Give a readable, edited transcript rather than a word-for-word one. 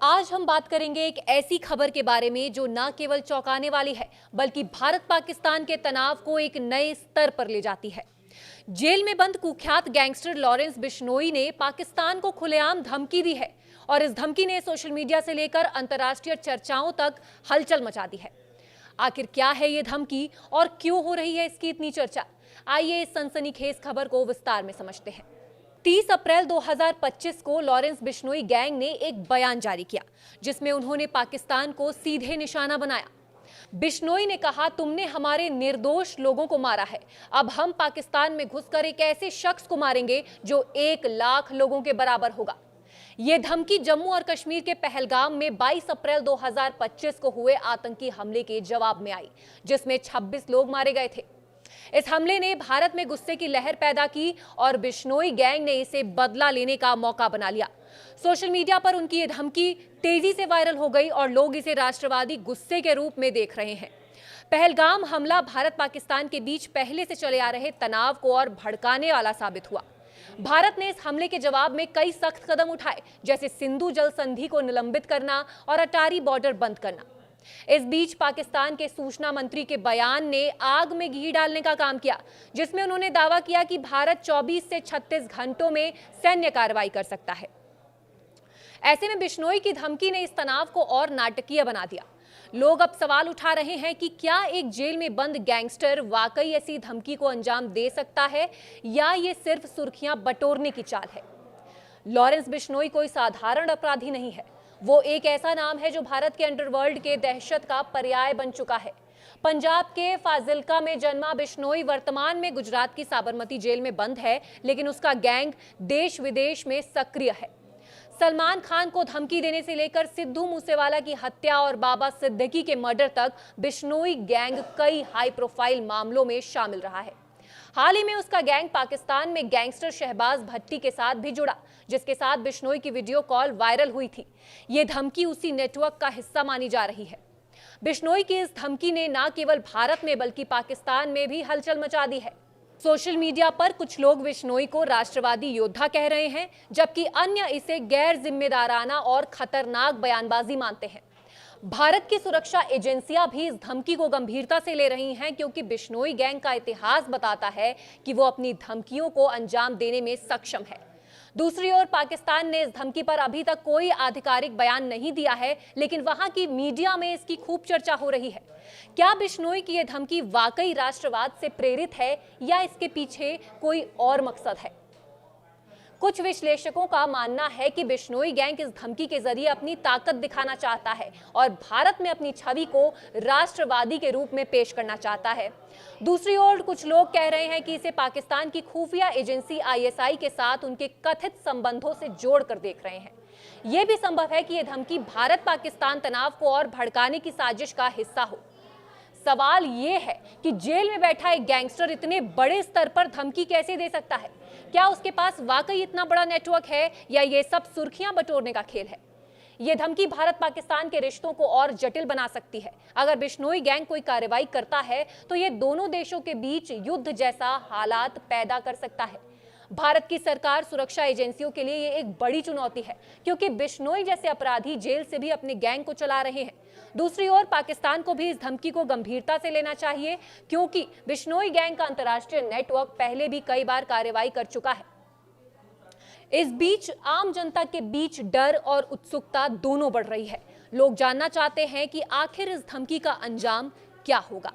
आज हम बात करेंगे एक ऐसी खबर के बारे में जो न केवल चौंकाने वाली है बल्कि भारत पाकिस्तान के तनाव को एक नए स्तर पर ले जाती है। जेल में बंद कुख्यात गैंगस्टर लॉरेंस बिश्नोई ने पाकिस्तान को खुलेआम धमकी दी है और इस धमकी ने सोशल मीडिया से लेकर अंतर्राष्ट्रीय चर्चाओं तक हलचल मचा दी है। आखिर क्या है ये धमकी और क्यों हो रही है इसकी इतनी चर्चा? आइए इस सनसनीखेज खबर को विस्तार में समझते हैं। 30 अप्रैल 2025 को लॉरेंस बिश्नोई गैंग ने एक बयान जारी किया जिसमें उन्होंने पाकिस्तान को सीधे निशाना बनाया। बिश्नोई ने कहा, तुमने हमारे निर्दोष लोगों को मारा है, अब हम पाकिस्तान में घुसकर एक ऐसे शख्स को मारेंगे जो 1 लाख लोगों के बराबर होगा। यह धमकी जम्मू और कश्मीर के पहलगाम में 22 अप्रैल 2025 को हुए आतंकी हमले के जवाब में आई, जिसमें 26 लोग मारे गए थे। इस हमले ने भारत में गुस्से की लहर पैदा की और बिश्नोई गैंग ने इसे बदला लेने का मौका बना लिया। सोशल मीडिया पर उनकी ये धमकी तेजी से वायरल हो गई और लोग इसे राष्ट्रवादी गुस्से के रूप में देख रहे हैं। पहलगाम हमला भारत पाकिस्तान के बीच पहले से चले आ रहे तनाव को और भड़काने वाला साबित हुआ। भारत ने इस हमले के जवाब में कई सख्त कदम उठाए, जैसे सिंधु जल संधि को निलंबित करना और अटारी बॉर्डर बंद करना। इस बीच पाकिस्तान के सूचना मंत्री के बयान ने आग में घी डालने का काम किया, जिसमें उन्होंने दावा किया कि भारत 24 से 36 घंटों में सैन्य कार्रवाई कर सकता है। ऐसे में बिश्नोई की धमकी ने इस तनाव को और नाटकीय बना दिया। लोग अब सवाल उठा रहे हैं कि क्या एक जेल में बंद गैंगस्टर वाकई ऐसी धमकी को अंजाम दे सकता है या ये सिर्फ सुर्खियां बटोरने की चाल है। लॉरेंस बिश्नोई कोई साधारण अपराधी नहीं है, वो एक ऐसा नाम है जो भारत के अंडरवर्ल्ड के दहशत का पर्याय बन चुका है। पंजाब के फाजिल्का में जन्मा बिश्नोई वर्तमान में गुजरात की साबरमती जेल में बंद है, लेकिन उसका गैंग देश विदेश में सक्रिय है। सलमान खान को धमकी देने से लेकर सिद्धू मूसेवाला की हत्या और बाबा सिद्दीकी के मर्डर तक बिश्नोई गैंग कई हाई प्रोफाइल मामलों में शामिल रहा है। हाल ही में उसका गैंग पाकिस्तान में गैंगस्टर शहबाज भट्टी के साथ भी जुड़ा, जिसके साथ बिश्नोई की वीडियो कॉल वायरल हुई थी। ये धमकी उसी नेटवर्क का हिस्सा मानी जा रही है। बिश्नोई की इस धमकी ने न केवल भारत में बल्कि पाकिस्तान में भी हलचल मचा दी है। सोशल मीडिया पर कुछ लोग बिश्नोई को राष्ट्रवादी योद्धा कह रहे हैं, जबकि अन्य इसे गैर जिम्मेदाराना और खतरनाक बयानबाजी मानते हैं। भारत की सुरक्षा एजेंसियां भी इस धमकी को गंभीरता से ले रही हैं, क्योंकि बिश्नोई गैंग का इतिहास बताता है कि वो अपनी धमकियों को अंजाम देने में सक्षम है। दूसरी ओर पाकिस्तान ने इस धमकी पर अभी तक कोई आधिकारिक बयान नहीं दिया है, लेकिन वहां की मीडिया में इसकी खूब चर्चा हो रही है। क्या बिश्नोई की यह धमकी वाकई राष्ट्रवाद से प्रेरित है या इसके पीछे कोई और मकसद है? कुछ विश्लेषकों का मानना है कि बिश्नोई गैंग इस धमकी के जरिए अपनी ताकत दिखाना चाहता है और भारत में अपनी छवि को राष्ट्रवादी के रूप में पेश करना चाहता है। दूसरी ओर कुछ लोग कह रहे हैं कि इसे पाकिस्तान की खुफिया एजेंसी ISI के साथ उनके कथित संबंधों से जोड़कर देख रहे हैं। यह भी संभव है कि यह धमकी भारत पाकिस्तान तनाव को और भड़काने की साजिश का हिस्सा हो। सवाल यह है कि जेल में बैठा एक गैंगस्टर इतने बड़े स्तर पर धमकी कैसे दे सकता है? क्या उसके पास वाकई इतना बड़ा नेटवर्क है या ये सब सुर्खियां बटोरने का खेल है? ये धमकी भारत पाकिस्तान के रिश्तों को और जटिल बना सकती है। अगर बिश्नोई गैंग कोई कार्रवाई करता है तो ये दोनों देशों के बीच युद्ध जैसा हालात पैदा कर सकता है। भारत की सरकार सुरक्षा एजेंसियों के लिए ये एक बड़ी चुनौती है, क्योंकि बिश्नोई जैसे अपराधी जेल से भी अपने गैंग को चला रहे हैं। दूसरी ओर पाकिस्तान को भी इस धमकी को गंभीरता से लेना चाहिए, क्योंकि बिश्नोई गैंग का अंतर्राष्ट्रीय नेटवर्क पहले भी कई बार कार्रवाई कर चुका है। इस बीच आम जनता के बीच डर और उत्सुकता दोनों बढ़ रही है। लोग जानना चाहते हैं कि आखिर इस धमकी का अंजाम क्या होगा।